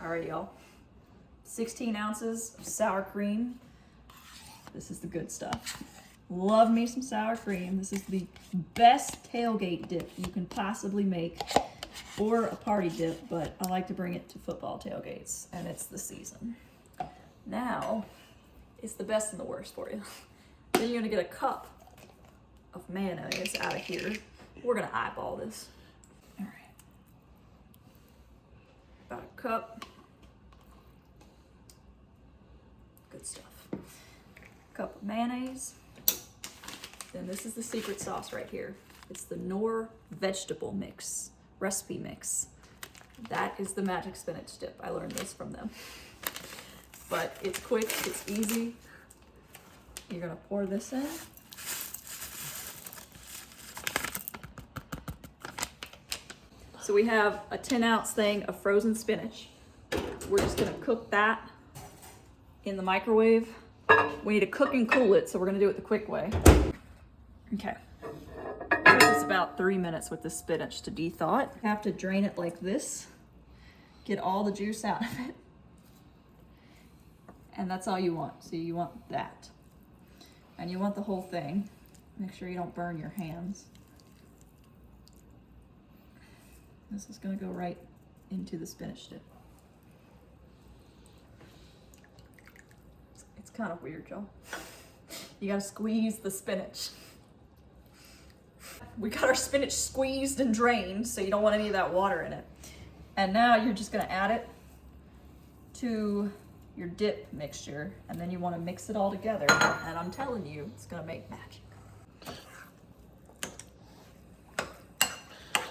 All right, y'all. 16 ounces of sour cream. This is the good stuff. Love me some sour cream. This is the best tailgate dip you can possibly make, or a party dip, but I like to bring it to football tailgates, and it's the season. Now, it's the best and the worst for you. Then you're gonna get a cup of mayonnaise out of here. We're gonna eyeball this. All right. About a cup. Good stuff. Cup of mayonnaise. Then this is the secret sauce right here. It's the Knorr vegetable mix, recipe mix. That is the magic spinach dip. I learned this from them. But it's quick, it's easy. You're gonna pour this in. So we have a 10-ounce thing of frozen spinach. We're just gonna cook that in the microwave. We need to cook and cool it, so we're gonna do it the quick way. Okay. It takes about 3 minutes with the spinach to de-thaw it. You have to drain it like this. Get all the juice out of it. And that's all you want. So you want that. And you want the whole thing. Make sure you don't burn your hands. This is gonna go right into the spinach dip. It's kind of weird, y'all. You gotta squeeze the spinach. We got our spinach squeezed and drained, so you don't want any of that water in it. And now you're just gonna add it to your dip mixture, and then you wanna mix it all together. And I'm telling you, it's gonna make magic.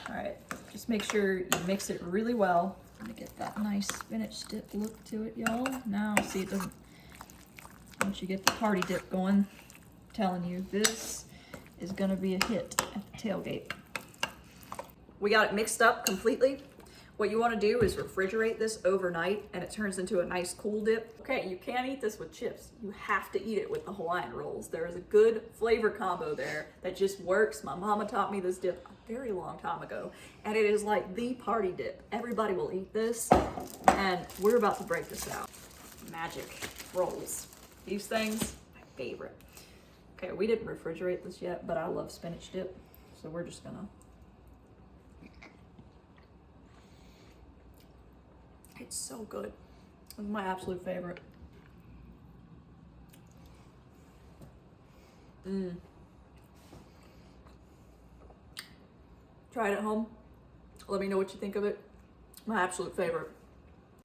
All right, just make sure you mix it really well. I'm gonna get that nice spinach dip look to it, y'all. Now, see, it doesn't, once you get the party dip going, I'm telling you, this is gonna be a hit at the tailgate. We got it mixed up completely. What you wanna do is refrigerate this overnight, and it turns into a nice cool dip. Okay, you can't eat this with chips. You have to eat it with the Hawaiian rolls. There is a good flavor combo there that just works. My mama taught me this dip a very long time ago, and it is like the party dip. Everybody will eat this, and we're about to break this out. Magic rolls. These things, my favorite. Okay, we didn't refrigerate this yet, but I love spinach dip, so we're just gonna. It's so good. It's my absolute favorite. Try it at home. Let me know what you think of it. My absolute favorite.